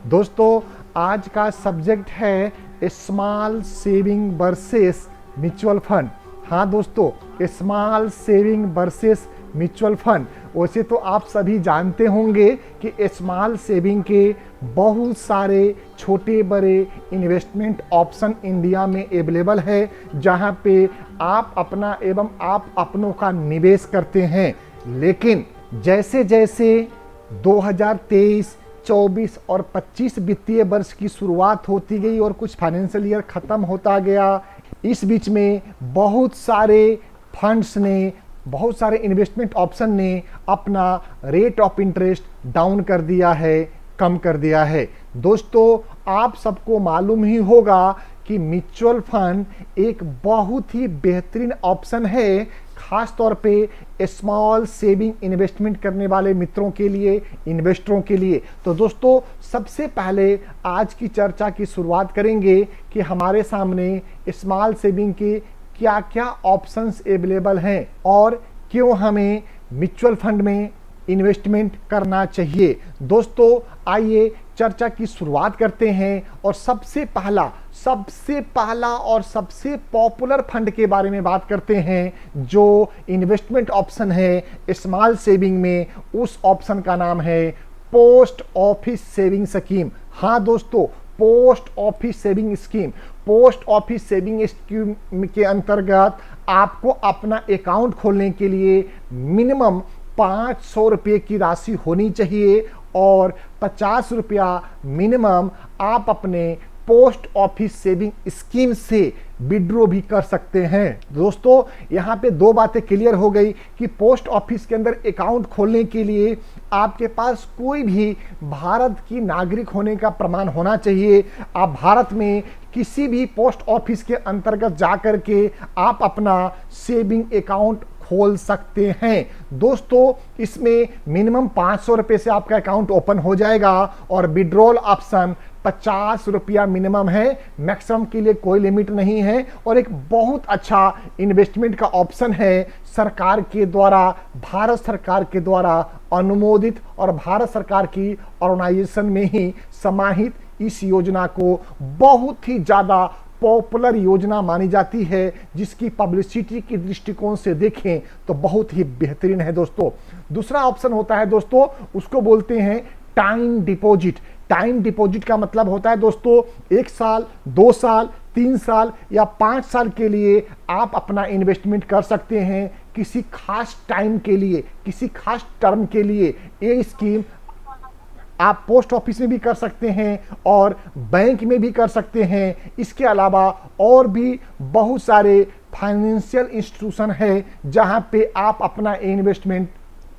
दोस्तों, आज का सब्जेक्ट है small saving versus mutual fund. हाँ दोस्तों, small saving versus mutual fund. वैसे तो आप सभी जानते होंगे कि स्मॉल सेविंग के बहुत सारे छोटे बड़े इन्वेस्टमेंट ऑप्शन इंडिया में अवेलेबल है, जहां पे आप अपना एवं आप अपनों का निवेश करते हैं। लेकिन जैसे जैसे 2023, 24 और 25 वित्तीय वर्ष की शुरुआत होती गई और कुछ फाइनेंशियल ईयर ख़त्म होता गया, इस बीच में बहुत सारे फंड्स ने, बहुत सारे इन्वेस्टमेंट ऑप्शन ने अपना रेट ऑफ इंटरेस्ट डाउन कर दिया है, कम कर दिया है। दोस्तों, आप सबको मालूम ही होगा कि म्यूचुअल फंड एक बहुत ही बेहतरीन ऑप्शन है, खास तौर पे स्मॉल सेविंग इन्वेस्टमेंट करने वाले मित्रों के लिए, इन्वेस्टरों के लिए। तो दोस्तों, सबसे पहले आज की चर्चा की शुरुआत करेंगे कि हमारे सामने स्मॉल सेविंग के क्या क्या ऑप्शंस अवेलेबल हैं और क्यों हमें म्यूचुअल फंड में इन्वेस्टमेंट करना चाहिए। दोस्तों, आइए चर्चा की शुरुआत करते हैं और सबसे पहला और सबसे पॉपुलर फंड के बारे में बात करते हैं, जो इन्वेस्टमेंट ऑप्शन है स्मॉल सेविंग में। उस ऑप्शन का नाम है पोस्ट ऑफिस सेविंग स्कीम। हाँ दोस्तों, post office saving scheme. Post office saving scheme के अंतर्गत आपको अपना अकाउंट खोलने के लिए मिनिमम 500 रुपये की राशि होनी चाहिए और 50 रुपया मिनिमम आप अपने पोस्ट ऑफिस सेविंग स्कीम से विड्रॉ भी कर सकते हैं। दोस्तों, यहाँ पे दो बातें क्लियर हो गई कि पोस्ट ऑफिस के अंदर अकाउंट खोलने के लिए आपके पास कोई भी भारत की नागरिक होने का प्रमाण होना चाहिए। आप भारत में किसी भी पोस्ट ऑफिस के अंतर्गत जाकर के आप अपना सेविंग अकाउंट खोल सकते हैं। दोस्तों, इसमें मिनिमम 500 रुपये से आपका अकाउंट ओपन हो जाएगा और विड्रॉल ऑप्शन 50 रुपया मिनिमम है, मैक्सिमम के लिए कोई लिमिट नहीं है और एक बहुत अच्छा इन्वेस्टमेंट का ऑप्शन है। सरकार के द्वारा, भारत सरकार के द्वारा अनुमोदित और भारत सरकार की ऑर्गेनाइजेशन में ही समाहित इस योजना को बहुत ही ज़्यादा पॉपुलर योजना मानी जाती है, जिसकी पब्लिसिटी के दृष्टिकोण से देखें तो बहुत ही बेहतरीन है। दोस्तों, दूसरा ऑप्शन होता है दोस्तों, उसको बोलते हैं टाइम डिपॉजिट। टाइम डिपॉजिट का मतलब होता है दोस्तों, 1 साल, 2 साल, 3 साल या 5 साल के लिए आप अपना इन्वेस्टमेंट कर सकते हैं किसी खास टाइम के लिए, किसी खास टर्म के लिए। ये स्कीम आप पोस्ट ऑफिस में भी कर सकते हैं और बैंक में भी कर सकते हैं। इसके अलावा और भी बहुत सारे फाइनेंशियल इंस्टीट्यूशन है जहां पे आप अपना इन्वेस्टमेंट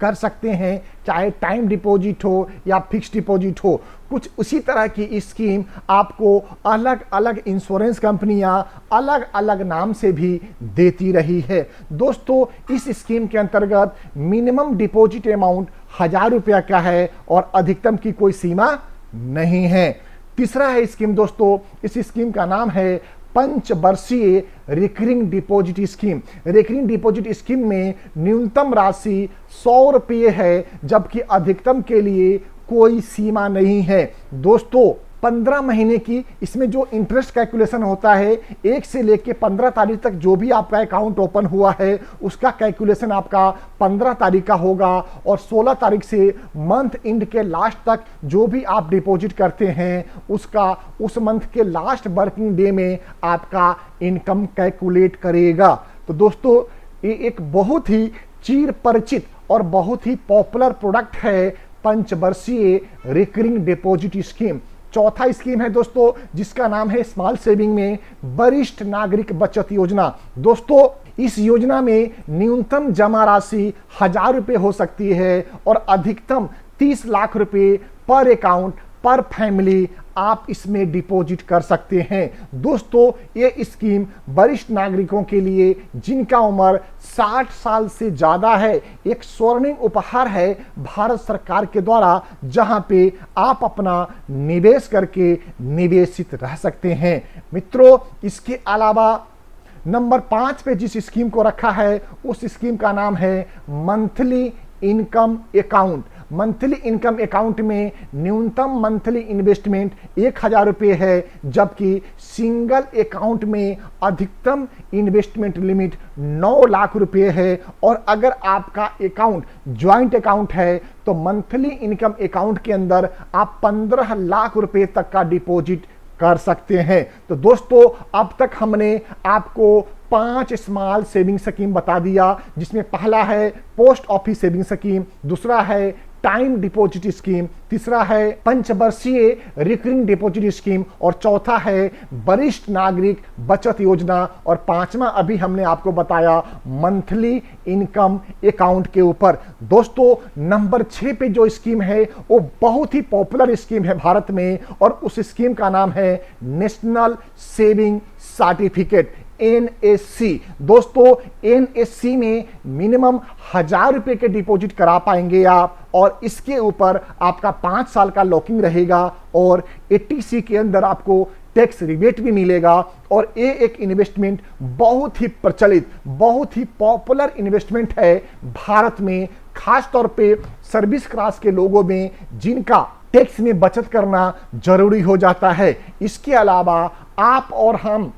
कर सकते हैं, चाहे टाइम डिपॉजिट हो या फिक्स डिपॉजिट हो। कुछ उसी तरह की स्कीम आपको अलग अलग इंश्योरेंस कंपनियां अलग अलग नाम से भी देती रही है। दोस्तों, इस स्कीम के अंतर्गत मिनिमम डिपॉजिट अमाउंट 1000 रुपया का है और अधिकतम की कोई सीमा नहीं है। तीसरा है स्कीम दोस्तों, इस स्कीम का नाम है पंचवर्षीय recurring deposit scheme. Recurring deposit scheme में न्यूनतम राशि 100 रुपये है, जबकि अधिकतम के लिए कोई सीमा नहीं है। दोस्तों, 15 महीने की इसमें जो इंटरेस्ट कैलकुलेशन होता है, 1 से लेके 15 तारीख तक जो भी आपका अकाउंट ओपन हुआ है उसका कैलकुलेशन आपका 15 तारीख का होगा और 16 तारीख से मंथ एंड के लास्ट तक जो भी आप डिपॉजिट करते हैं उसका उस मंथ के लास्ट वर्किंग डे में आपका इनकम कैलकुलेट करेगा। तो दोस्तों, ये एक बहुत ही चिर परिचित और बहुत ही पॉपुलर प्रोडक्ट है पंचवर्षीय रिकरिंग डिपॉजिट स्कीम। चौथा स्कीम है दोस्तों, जिसका नाम है स्मॉल सेविंग में वरिष्ठ नागरिक बचत योजना। दोस्तों, इस योजना में न्यूनतम जमा राशि 1000 रुपये हो सकती है और अधिकतम 30 लाख रुपए पर अकाउंट पर फैमिली आप इसमें डिपॉजिट कर सकते हैं। दोस्तों, ये स्कीम वरिष्ठ नागरिकों के लिए जिनका उम्र 60 साल से ज़्यादा है, एक स्वर्णिम उपहार है भारत सरकार के द्वारा, जहां पे आप अपना निवेश करके निवेशित रह सकते हैं। मित्रों, इसके अलावा नंबर 5 पे जिस स्कीम को रखा है उस स्कीम का नाम है monthly income account. Monthly income account में न्यूनतम मंथली इन्वेस्टमेंट 1000 रुपये है, जबकि सिंगल अकाउंट में अधिकतम इन्वेस्टमेंट लिमिट 9 लाख रुपये है। और अगर आपका अकाउंट ज्वाइंट अकाउंट है तो मंथली इनकम अकाउंट के अंदर आप 15 लाख रुपए तक का डिपॉजिट कर सकते हैं। तो दोस्तों, अब तक हमने आपको 5 स्मॉल सेविंग स्कीम बता दिया, जिसमें पहला है पोस्ट ऑफिस सेविंग स्कीम, दूसरा है टाइम डिपॉजिट स्कीम, तीसरा है पंचवर्षीय रिकरिंग डिपॉजिट स्कीम, और चौथा है वरिष्ठ नागरिक बचत योजना, और पांचवा अभी हमने आपको बताया मंथली इनकम अकाउंट के ऊपर। दोस्तों, नंबर 6 पे जो स्कीम है वो बहुत ही पॉपुलर स्कीम है भारत में, और उस स्कीम का नाम है नेशनल सेविंग सर्टिफिकेट, NSC। दोस्तों, NSC में मिनिमम 1000 रुपए के डिपॉजिट करा पाएंगे आप, और इसके ऊपर आपका 5 साल का लॉकिंग रहेगा, और 80C के अंदर आपको टैक्स रिबेट भी मिलेगा। और ये एक इन्वेस्टमेंट बहुत ही प्रचलित, बहुत ही पॉपुलर इन्वेस्टमेंट है भारत में, खास तौर पे सर्विस क्लास के लोगों में, जिनका टैक्स में बचत करना जरूरी हो जाता है। इसके अलावा आप और हम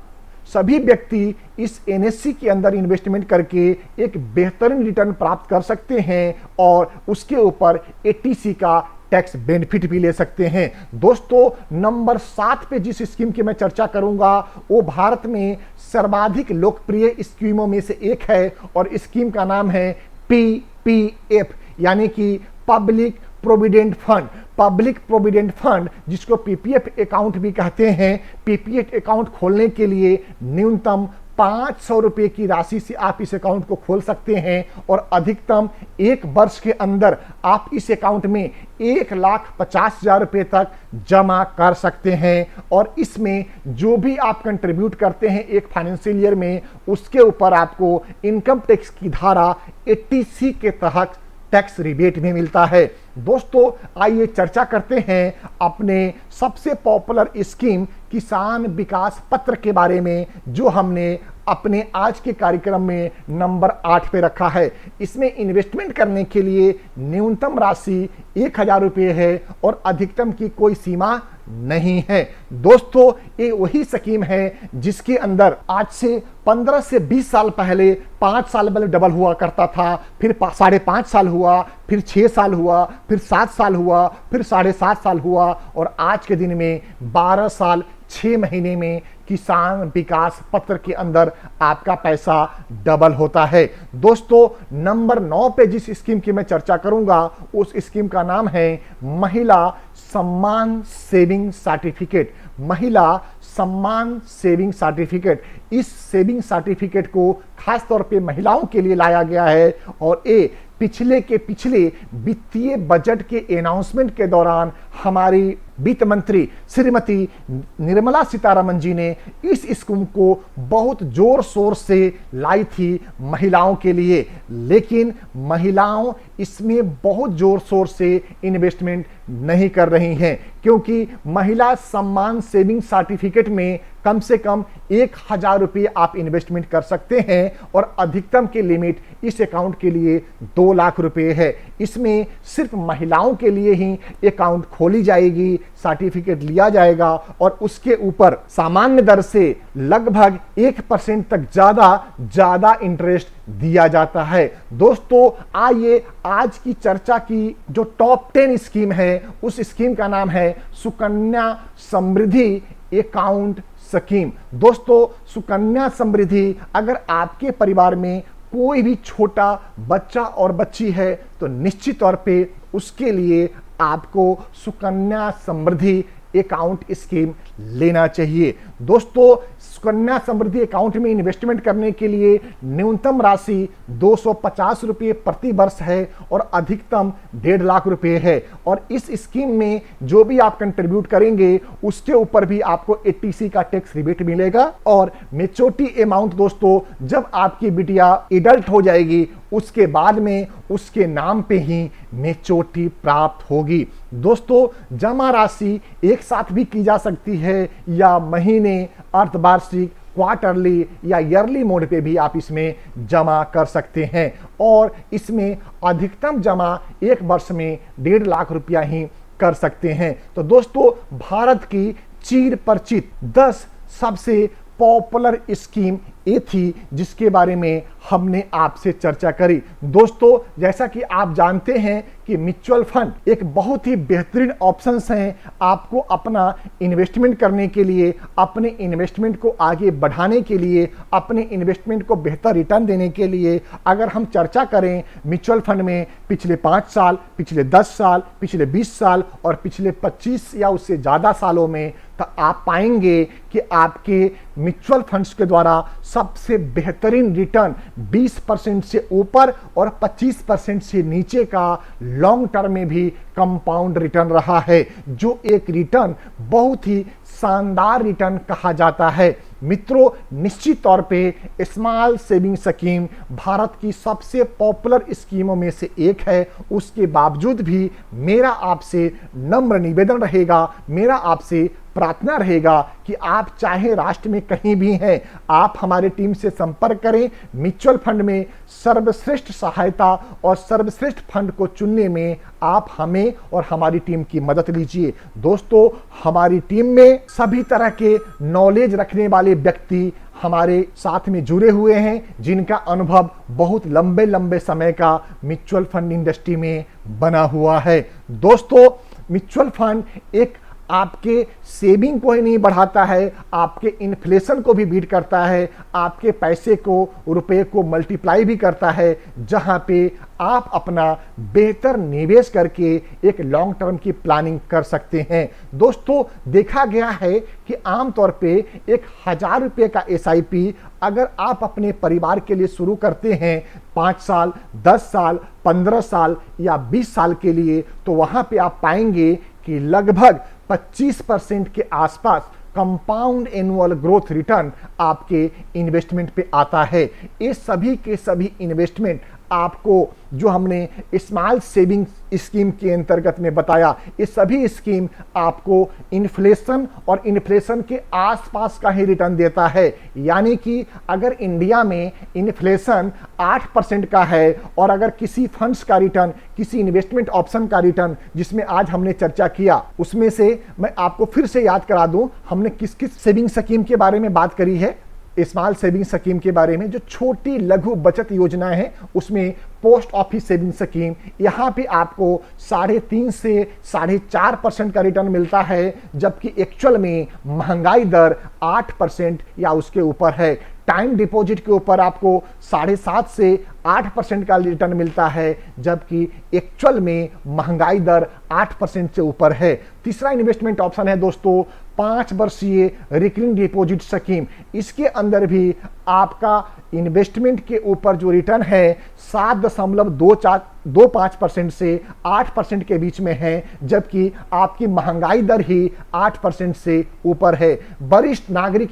सभी व्यक्ति इस NSC के अंदर इन्वेस्टमेंट करके एक बेहतरीन रिटर्न प्राप्त कर सकते हैं, और उसके ऊपर 80C का टैक्स बेनिफिट भी ले सकते हैं। दोस्तों, नंबर 7 पे जिस स्कीम की मैं चर्चा करूंगा वो भारत में सर्वाधिक लोकप्रिय स्कीमों में से एक है, और स्कीम का नाम है PPF, यानी कि public provident fund. Public provident fund, जिसको PPF अकाउंट भी कहते हैं, PPF अकाउंट खोलने के लिए न्यूनतम 500 रुपए की राशि से आप इस अकाउंट को खोल सकते हैं, और अधिकतम 1 वर्ष के अंदर आप इस अकाउंट में 1,50,000 रुपए तक जमा कर सकते हैं। और इसमें जो भी आप कंट्रीब्यूट करते हैं एक फाइनेंशियल ईयर में, उसके ऊपर आपको इनकम टैक्स की धारा 80C के तहत टैक्स रिबेट भी मिलता है। दोस्तों, आइए चर्चा करते हैं अपने सबसे पॉपुलर स्कीम किसान विकास पत्र के बारे में, जो हमने अपने आज के कार्यक्रम में नंबर 8 पे रखा है। इसमें इन्वेस्टमेंट करने के लिए न्यूनतम राशि 1000 रुपये है, और अधिकतम की कोई सीमा नहीं है। दोस्तों, ये वही स्कीम है जिसके अंदर आज से 15 से 20 साल पहले 5 साल पहले डबल हुआ करता था, फिर 5.5 साल हुआ, फिर 6 साल हुआ, फिर 7 साल हुआ, फिर 7.5 साल हुआ, और आज के दिन में 12 साल 6 महीने में किसान विकास पत्र के अंदर आपका पैसा डबल होता है। दोस्तों, नंबर 9 पे जिस स्कीम की मैं चर्चा करूंगा उस स्कीम का नाम है महिला सम्मान सेविंग सर्टिफिकेट। महिला सम्मान सेविंग सर्टिफिकेट, इस सेविंग सर्टिफिकेट को खास तौर पे महिलाओं के लिए लाया गया है, और ये पिछले वित्तीय बजट के अनाउंसमेंट के दौरान हमारी वित्त मंत्री श्रीमती निर्मला सीतारमन जी ने इस स्कीम को बहुत जोर शोर से लाई थी महिलाओं के लिए, लेकिन महिलाओं इसमें बहुत जोर शोर से इन्वेस्टमेंट नहीं कर रही हैं, क्योंकि महिला सम्मान सेविंग सर्टिफिकेट में कम से कम 1000 रुपये आप इन्वेस्टमेंट कर सकते हैं, और अधिकतम की लिमिट इस अकाउंट के लिए 2 लाख रुपए है। इसमें सिर्फ महिलाओं के लिए ही अकाउंट खोली जाएगी, सर्टिफिकेट लिया जाएगा, और उसके ऊपर सामान्य दर से लगभग 1% तक ज्यादा इंटरेस्ट दिया जाता है। दोस्तों, आइए आज की चर्चा की जो टॉप 10 स्कीम है उस स्कीम का नाम है सुकन्या समृद्धि अकाउंट स्कीम। दोस्तों, सुकन्या समृद्धि, अगर आपके परिवार में कोई भी छोटा बच्चा और बच्ची है तो निश्चित तौर पे उसके लिए आपको सुकन्या समृद्धि अकाउंट स्कीम लेना चाहिए। दोस्तों, सुकन्या समृद्धि अकाउंट में इन्वेस्टमेंट करने के लिए न्यूनतम राशि 250 रुपये प्रति वर्ष है, और अधिकतम 1.5 लाख रुपए है। और इस स्कीम में जो भी आप कंट्रीब्यूट करेंगे उसके ऊपर भी आपको 80C का टैक्स रिबेट मिलेगा, और मेच्योरिटी अमाउंट दोस्तों जब आपकी बिटिया एडल्ट हो जाएगी उसके बाद में उसके नाम पे ही मेच्योरिटी प्राप्त होगी। दोस्तों, जमा राशि एक साथ भी की जा सकती है या महीने, अर्धवार्षिक, क्वार्टरली या ईयरली मोड पे भी आप इसमें जमा कर सकते हैं और इसमें अधिकतम जमा एक वर्ष में 1.5 लाख रुपया ही कर सकते हैं। तो दोस्तों, भारत की चीर परिचित 10 सबसे पॉपुलर स्कीम ये थी जिसके बारे में हमने आपसे चर्चा करी। दोस्तों, जैसा कि आप जानते हैं कि म्यूचुअल फंड एक बहुत ही बेहतरीन ऑप्शंस हैं आपको अपना इन्वेस्टमेंट करने के लिए, अपने इन्वेस्टमेंट को आगे बढ़ाने के लिए, अपने इन्वेस्टमेंट को बेहतर रिटर्न देने के लिए। अगर हम चर्चा करें म्यूचुअल फंड में पिछले 5 साल, पिछले 10 साल, पिछले 20 साल और पिछले 25 या उससे ज़्यादा सालों में, तो आप पाएंगे कि आपके म्यूचुअल फंड्स के द्वारा सबसे बेहतरीन रिटर्न 20% से ऊपर और 25% से नीचे का लॉन्ग टर्म में भी कंपाउंड रिटर्न रहा है, जो एक रिटर्न बहुत ही शानदार रिटर्न कहा जाता है। मित्रों, निश्चित तौर पे स्मॉल सेविंग स्कीम भारत की सबसे पॉपुलर स्कीमों में से एक है। उसके बावजूद भी मेरा आपसे नम्र निवेदन रहेगा, मेरा आपसे प्रार्थना रहेगा कि आप चाहे राष्ट्र में कहीं भी हैं, आप हमारे टीम से संपर्क करें। म्यूचुअल फंड में सर्वश्रेष्ठ सहायता और सर्वश्रेष्ठ फंड को चुनने में आप हमें और हमारी टीम की मदद लीजिए। दोस्तों, हमारी टीम में सभी तरह के नॉलेज रखने वाले व्यक्ति हमारे साथ में जुड़े हुए हैं, जिनका अनुभव बहुत लंबे लंबे समय का म्यूचुअल फंड इंडस्ट्री में बना हुआ है। दोस्तों, म्यूचुअल फंड एक आपके सेविंग को ही नहीं बढ़ाता है, आपके इन्फ्लेशन को भी बीट करता है, आपके पैसे को, रुपए को मल्टीप्लाई भी करता है, जहां पे आप अपना बेहतर निवेश करके एक लॉन्ग टर्म की प्लानिंग कर सकते हैं। दोस्तों, देखा गया है कि आमतौर पे 1000 रुपये का SIP अगर आप अपने परिवार के लिए शुरू करते हैं 5 साल, 10 साल, 15 साल या 20 साल के लिए, तो वहां पे आप पाएंगे कि लगभग 25% के आसपास कंपाउंड एनुअल ग्रोथ रिटर्न आपके इन्वेस्टमेंट पे आता है। ये सभी के सभी इन्वेस्टमेंट आपको जो हमने स्मॉल सेविंग स्कीम के अंतर्गत में बताया, ये सभी स्कीम आपको इन्फ्लेशन और इन्फ्लेशन के आसपास का ही रिटर्न देता है। यानी कि अगर इंडिया में इन्फ्लेशन 8% का है और अगर किसी फंड्स का रिटर्न, किसी इन्वेस्टमेंट ऑप्शन का रिटर्न जिसमें आज हमने चर्चा किया, उसमें से मैं आपको फिर से याद करा दूं, हमने किस किस सेविंग स्कीम के बारे में बात करी है। स्मॉल सेविंग स्कीम के बारे में जो छोटी लघु बचत योजनाएं हैं, उसमें पोस्ट ऑफिस सेविंग स्कीम, यहाँ पे आपको 3.5 से 4.5% का रिटर्न मिलता है, जबकि एक्चुअल में महंगाई दर 8% या उसके ऊपर है। टाइम डिपॉजिट के ऊपर आपको 7.5 से 8% का रिटर्न मिलता है, जबकि एक्चुअल में महंगाई दर 8% से ऊपर है। तीसरा इन्वेस्टमेंट ऑप्शन है दोस्तों 5 वर्षीय रिकरिंग डिपॉजिट स्कीम। इसके अंदर भी आपका इन्वेस्टमेंट के ऊपर जो रिटर्न है 7.25% से 8% के बीच में है, जबकि आपकी महंगाई दर ही 8% से ऊपर है। वरिष्ठ नागरिक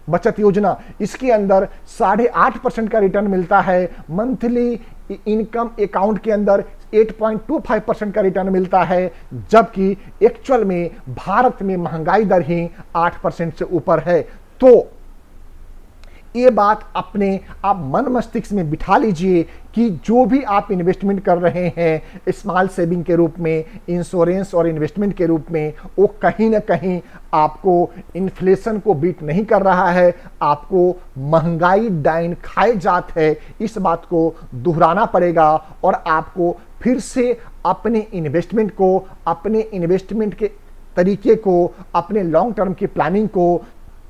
बचत योजना, इसके अंदर 8.5% का रिटर्न मिलता है। मंथली इनकम अकाउंट के अंदर 8.25% का रिटर्न मिलता है, जबकि एक्चुअल में भारत में महंगाई दर ही 8% से ऊपर है। तो ये बात अपने आप मन मस्तिष्क में बिठा लीजिए कि जो भी आप इन्वेस्टमेंट कर रहे हैं स्मॉल सेविंग के रूप में, इंश्योरेंस और इन्वेस्टमेंट के रूप में, वो कहीं ना कहीं आपको इन्फ्लेशन को बीट नहीं कर रहा है, आपको महंगाई डाइन खाए जात है। इस बात को दोहराना पड़ेगा और आपको फिर से अपने इन्वेस्टमेंट को, अपने इन्वेस्टमेंट के तरीके को, अपने लॉन्ग टर्म की प्लानिंग को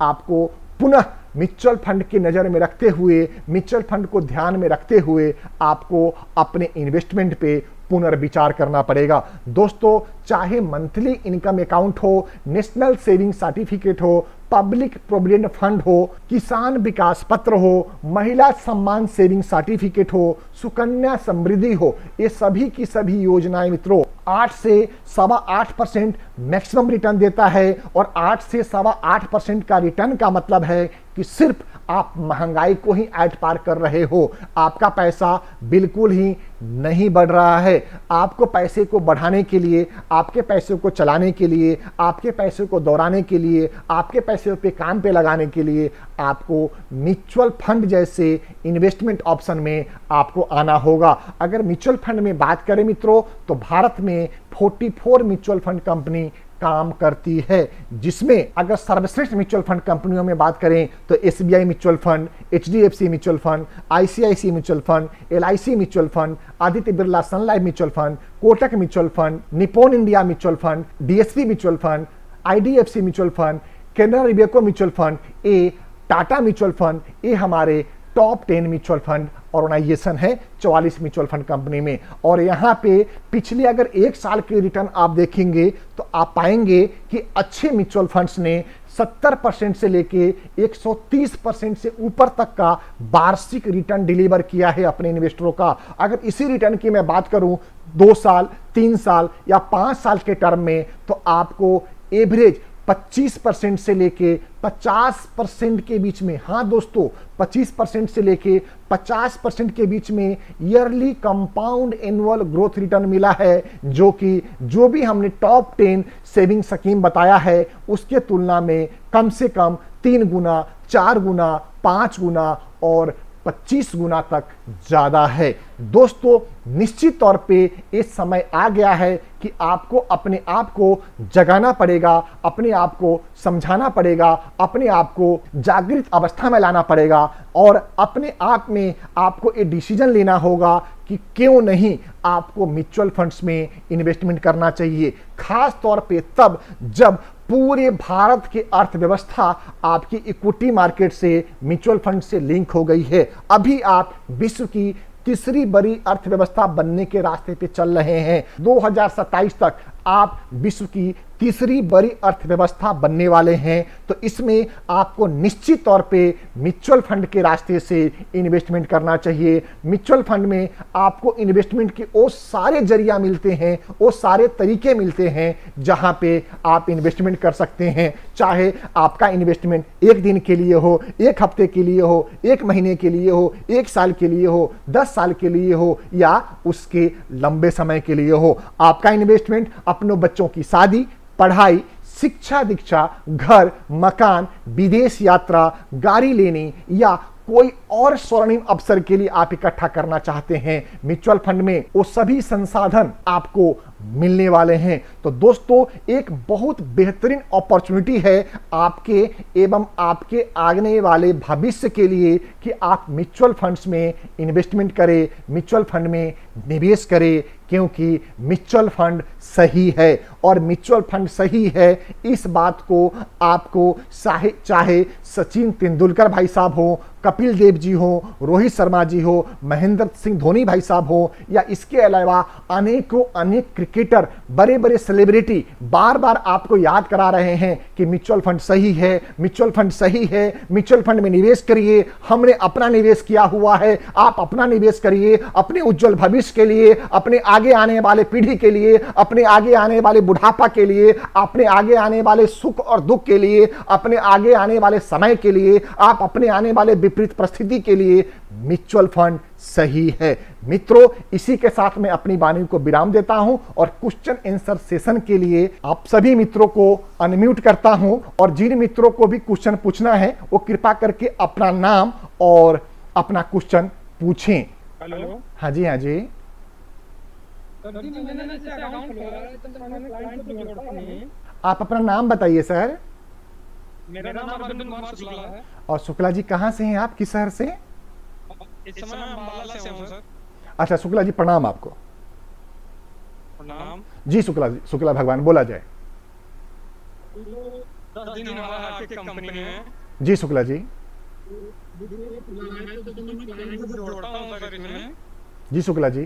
आपको पुनः म्यूचुअल फंड की नज़र में रखते हुए, म्यूचुअल फंड को ध्यान में रखते हुए आपको अपने इन्वेस्टमेंट पे पुनर्विचार करना पड़ेगा। दोस्तों, चाहे मंथली इनकम अकाउंट हो, नेशनल सेविंग सर्टिफिकेट हो, पब्लिक प्रोविडेंट फंड हो, किसान विकास पत्र हो, महिला सम्मान सेविंग सर्टिफिकेट हो, सुकन्या समृद्धि हो, ये सभी की सभी योजनाएं मित्रों 8 से 8.25% मैक्सिमम रिटर्न देता है। और 8 से 8.25% का रिटर्न का मतलब है कि सिर्फ आप महंगाई को ही ऐड पार कर रहे हो। आपका पैसा बिल्कुल ही नहीं बढ़ रहा है। आपको पैसे को बढ़ाने के लिए, आपके पैसे को चलाने के लिए, आपके पैसे को दौड़ाने के लिए, आपके पैसे पे काम पे लगाने के लिए आपको म्यूचुअल फंड जैसे इन्वेस्टमेंट ऑप्शन में आपको आना होगा। अगर म्यूचुअल फंड में बात करें मित्रों, तो भारत में 44 म्यूचुअल फंड कंपनी काम करती है, जिसमें अगर सर्वश्रेष्ठ म्यूचुअल फंड कंपनियों में बात करें तो SBI mutual fund, HDFC mutual fund, ICIC mutual fund, LIC mutual fund, Aditya Birla Sun Life mutual fund, Kotak mutual fund, Nippon India mutual fund, DSP mutual fund, IDFC mutual fund, Canara Robeco mutual fund, ए Tata mutual fund, ये हमारे top 10 mutual fund organisation है 44 mutual fund company में। और यहाँ पे पिछले अगर एक साल के रिटर्न आप देखेंगे तो आप पाएंगे कि अच्छे म्यूचुअल फंड्स ने 70% से लेके 130% से ऊपर तक का वार्षिक रिटर्न डिलीवर किया है अपने इन्वेस्टरों का। अगर इसी रिटर्न की मैं बात करूं 2 साल, 3 साल या 5 साल के टर्म में, तो आपको एवरेज 25% से लेके 50% के बीच में, हाँ दोस्तों 25% से लेके 50% के बीच में yearly compound annual growth return मिला है, जो कि जो भी हमने टॉप 10 सेविंग स्कीम बताया है उसके तुलना में कम से कम 3 गुना, 4 गुना, 5 गुना और 25 गुना तक ज्यादा है। दोस्तों निश्चित तौर पे इस समय आ गया है कि आपको अपने आप को जगाना पड़ेगा, अपने आप को समझाना पड़ेगा, अपने आप को जागृत अवस्था में लाना पड़ेगा और अपने आप में आपको एक डिसीजन लेना होगा कि क्यों नहीं आपको म्यूचुअल फंड्स में इन्वेस्टमेंट करना चाहिए। खास तौर पे तब जब पूरे भारत की अर्थव्यवस्था आपकी इक्विटी मार्केट से, म्यूचुअल फंड से लिंक हो गई है। अभी आप विश्व की तीसरी बड़ी अर्थव्यवस्था बनने के रास्ते पे चल रहे हैं। 2027 तक आप विश्व की तीसरी बड़ी अर्थव्यवस्था बनने वाले हैं। तो इसमें आपको निश्चित तौर पे म्यूचुअल फंड के रास्ते से इन्वेस्टमेंट करना चाहिए। म्यूचुअल फंड में आपको इन्वेस्टमेंट के वो सारे जरिया मिलते हैं, वो सारे तरीके मिलते हैं जहां पे आप इन्वेस्टमेंट कर सकते हैं। चाहे आपका इन्वेस्टमेंट 1 दिन के लिए हो, 1 हफ्ते के लिए हो, 1 महीने के लिए हो, 1 साल के लिए हो, 10 साल के लिए हो या उसके लंबे समय के लिए हो। आपका इन्वेस्टमेंट अपने बच्चों की शादी, पढ़ाई, शिक्षा दीक्षा, घर, मकान, विदेश यात्रा, गाड़ी लेनी या कोई और स्वर्णिम अवसर के लिए आप इकट्ठा करना चाहते हैं, म्यूचुअल फंड में वो सभी संसाधन आपको मिलने वाले हैं। तो दोस्तों एक बहुत बेहतरीन अपॉर्चुनिटी है आपके एवं आपके आने वाले भविष्य के लिए कि आप म्यूचुअल फंड्स में इन्वेस्टमेंट करें, म्यूचुअल फंड में निवेश करें, क्योंकि म्यूचुअल फंड सही है। और म्यूचुअल फंड सही है इस बात को आपको चाहे सचिन तेंदुलकर भाई साहब हो, कपिल देव जी हो, रोहित शर्मा जी हो, महेंद्र सिंह धोनी भाई साहब हो या इसके अलावा अनेकों अनेक क्रिकेटर, बड़े बड़े सेलिब्रिटी बार बार आपको याद करा रहे हैं कि म्यूचुअल फंड सही है, म्यूचुअल फंड सही है, म्यूचुअल फंड में निवेश करिए, हमने अपना निवेश किया हुआ है, आप अपना निवेश करिए अपने उज्जवल भविष्य के लिए, अपने आगे आने वाले पीढ़ी के लिए, अपने आगे आने वाले बुढ़ापा के लिए, अपने आगे आने वाले सुख और दुख के लिए, अपने आगे आने वाले समय के लिए, आप अपने आने वाले विपरीत परिस्थिति के लिए म्यूचुअल फंड सही है। मित्रों इसी के साथ मैं अपनी वाणी को विराम देता हूं और क्वेश्चन आंसर सेशन के लिए आप सभी मित्रों को अनम्यूट करता हूं और जिन मित्रों को भी क्वेश्चन पूछना है वो कृपा करके अपना नाम और अपना क्वेश्चन पूछें। हेलो। हाँ जी, हाँ जी। आप अपना नाम बताइए सर। मेरा नाम अरविंद कुमार शुक्ला है। और शुक्ला जी कहाँ से हैं आप, किस शहर से? इस समय मैं अम्बाला से हूं सर। अच्छा शुक्ला जी प्रणाम आपको। प्रणाम जी शुक्ला जी, शुक्ला भगवान बोला जाए। 10 दिन हमारा आपकी कंपनी में जी शुक्ला जी। जोड़ता हूं सर इसमें। जी शुक्ला जी।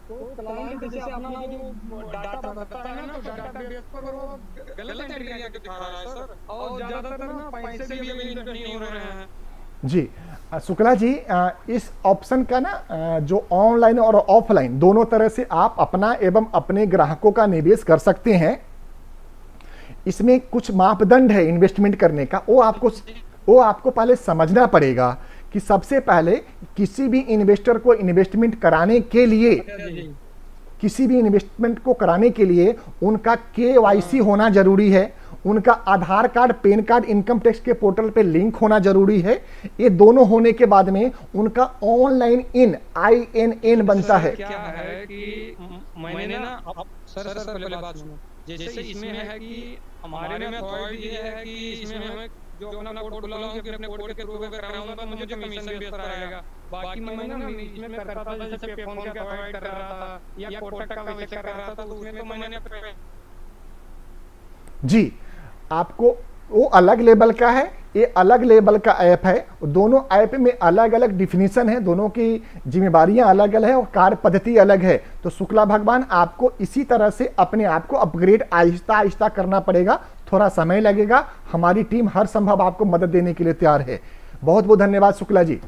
तो क्लाइंट जैसे अपना जो डाटा बताता है ना, तो डाटा बेस पर वो गलत एरिया के दिखा रहा है सर, और ज्यादातर ना पैसे भी अभी इन्वेस्ट नहीं हो रहे हैं। जी शुक्ला जी, इस ऑप्शन का ना जो ऑनलाइन और ऑफलाइन दोनों तरह से आप अपना एवं अपने ग्राहकों का निवेश कर सकते हैं। इसमें कुछ मापदंड है इन्वेस्टमेंट करने का, वो आपको वो आपको पहले समझना पड़ेगा कि सबसे पहले किसी भी इन्वेस्टर को इन्वेस्टमेंट कराने के लिए, किसी भी इन्वेस्टमेंट को कराने के लिए उनका KYC होना जरूरी है, उनका Aadhaar card, PAN card, income tax के पोर्टल पे लिंक होना जरूरी है। ये दोनों होने के बाद में उनका ऑनलाइन INN बनता है। क्या है कि मैंने ना सर पहले बात सुनो, जैसे इसमें है कि हमारे में अथॉरिटी ये है कि इसमें हमें जो अपना कोड खुलाऊंगा कि अपने कोड के थ्रू पे कराऊंगा, मुझे कमीशन बेस पर आएगा। बाकी मैं ना इसमें करता था जैसे पे फोन का प्रोवाइड कर रहा था या कोटक का वैसे कर रहा था, तो उसमें तो मैंने जी, आपको वो अलग लेवल का है, ये अलग लेवल का ऐप है। दोनों ऐप में अलग अलग डिफिनीशन है, दोनों की जिम्मेदारियां अलग अलग है और कार्य पद्धति अलग है। तो शुक्ला भगवान, आपको इसी तरह से अपने आप को अपग्रेड आहिस्ता आहिस्ता करना पड़ेगा, थोड़ा समय लगेगा। हमारी टीम हर संभव आपको मदद देने के लिए तैयार है। बहुत बहुत धन्यवाद शुक्ला जी।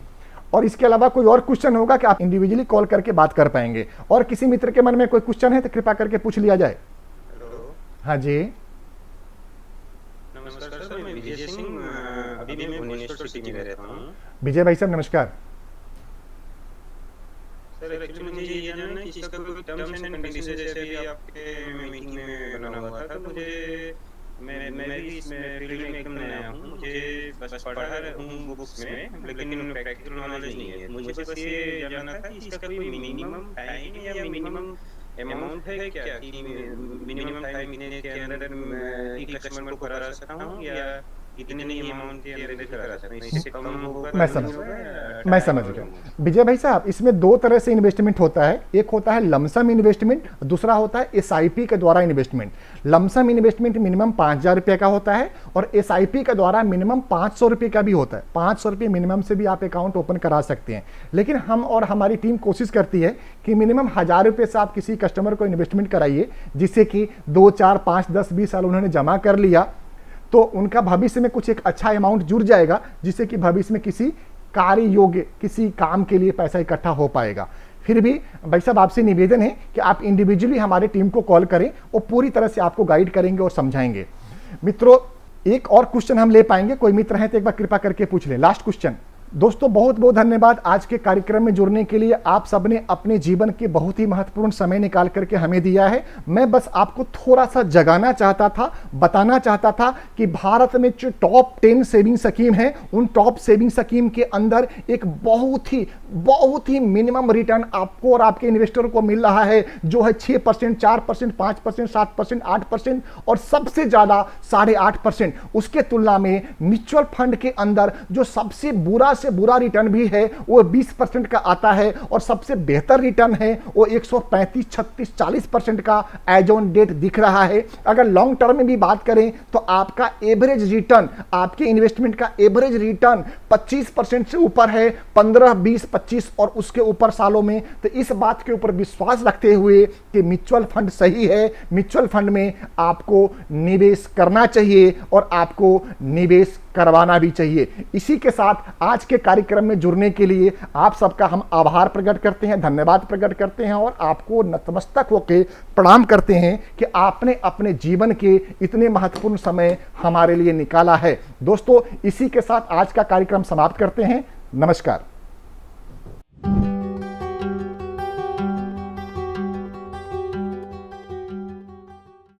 और इसके अलावा कोई और क्वेश्चन होगा कि आप इंडिविजुअली कॉल करके बात कर पाएंगे, और किसी मित्र के मन में कोई क्वेश्चन है तो कृपया करके पूछ लिया जाए। हाँ जी, नमस्कार सर, मैं विजय सिंह, अभी मैं भुवनेश्वर सिटी में रहता हूँ। विजय भाई साहब नमस्कार। सर एक्चुअली मुझे ये जानना है कि इसका कोई टर्म्स एंड कंडीशन जैसे अभी आपके मीटिंग में बना हुआ था, तो मुझे मैं भी इसमें फील्ड में एकदम नया हूँ। मुझे बस पढ़ा हूँ बुक्स में, लेकिन प्रैक्टिकल नॉलेज नहीं है। मुझे बस ये जानना था कि इसका कोई मिनिमम टाइम या मिनिमम अमाउंट है क्या, कि मिनिमम टाइम के अंदर एक कस्टमर को करा सकता हूँ या इतने नहीं अमाउंट के अंदर करा सकता हूँ, इससे कम होगा? मैं समझ गया विजय भाई साहब। इसमें दो तरह से इन्वेस्टमेंट होता है, एक होता है लमसम इन्वेस्टमेंट, दूसरा होता है SIP के द्वारा इन्वेस्टमेंट। लमसम इन्वेस्टमेंट मिनिमम 5,000 रुपये का होता है और SIP के द्वारा मिनिमम 500 रुपये का भी होता है। 500 रुपये मिनिमम से भी आप अकाउंट ओपन करा सकते हैं, लेकिन हम और हमारी टीम कोशिश करती है कि मिनिमम 1,000 रुपये से आप किसी कस्टमर को इन्वेस्टमेंट कराइए, जिससे कि 2, 4, 5, 10, 20 साल उन्होंने जमा कर लिया तो उनका भविष्य में कुछ एक अच्छा अमाउंट जुड़ जाएगा, जिससे कि भविष्य में किसी कार्य योग्य, किसी काम के लिए पैसा इकट्ठा हो पाएगा। फिर भी भाई साहब आपसे निवेदन है कि आप इंडिविजुअली हमारे टीम को कॉल करें, वो पूरी तरह से आपको गाइड करेंगे और समझाएंगे। मित्रों, एक और क्वेश्चन हम ले पाएंगे, कोई मित्र हैं तो एक बार कृपा करके पूछ लें। Last question. दोस्तों बहुत बहुत धन्यवाद आज के कार्यक्रम में जुड़ने के लिए। आप सबने अपने जीवन के बहुत ही महत्वपूर्ण समय निकाल करके हमें दिया है। मैं बस आपको थोड़ा सा जगाना चाहता था, बताना चाहता था कि भारत में जो टॉप 10 सेविंग स्कीम है, उन टॉप सेविंग स्कीम के अंदर एक बहुत ही मिनिमम रिटर्न आपको और आपके इन्वेस्टर को मिल रहा है, जो है 6%, 4%, 5%, 7%, 8% और सबसे ज्यादा 8.5%। उसके तुलना में म्यूचुअल फंड के अंदर जो सबसे बुरा से बुरा रिटर्न भी है वो 20% का आता है, और सबसे बेहतर रिटर्न है वो 135, 36, 40% का एज ऑन डेट दिख रहा है। अगर लॉन्ग टर्म में भी बात करें तो आपका एवरेज रिटर्न, आपके इन्वेस्टमेंट का एवरेज रिटर्न 25% से ऊपर है, 15, 20, 25 और उसके ऊपर सालों में। तो इस बात के ऊपर विश्वास रखते हुए कि म्यूचुअल फंड सही है, म्यूचुअल फंड में आपको निवेश करना चाहिए और आपको निवेश करवाना भी चाहिए। इसी के साथ आज के कार्यक्रम में जुड़ने के लिए आप सबका हम आभार प्रकट करते हैं, धन्यवाद प्रकट करते हैं और आपको नतमस्तक होकर प्रणाम करते हैं कि आपने अपने जीवन के इतने महत्वपूर्ण समय हमारे लिए निकाला है। दोस्तों इसी के साथ आज का कार्यक्रम समाप्त करते हैं। नमस्कार।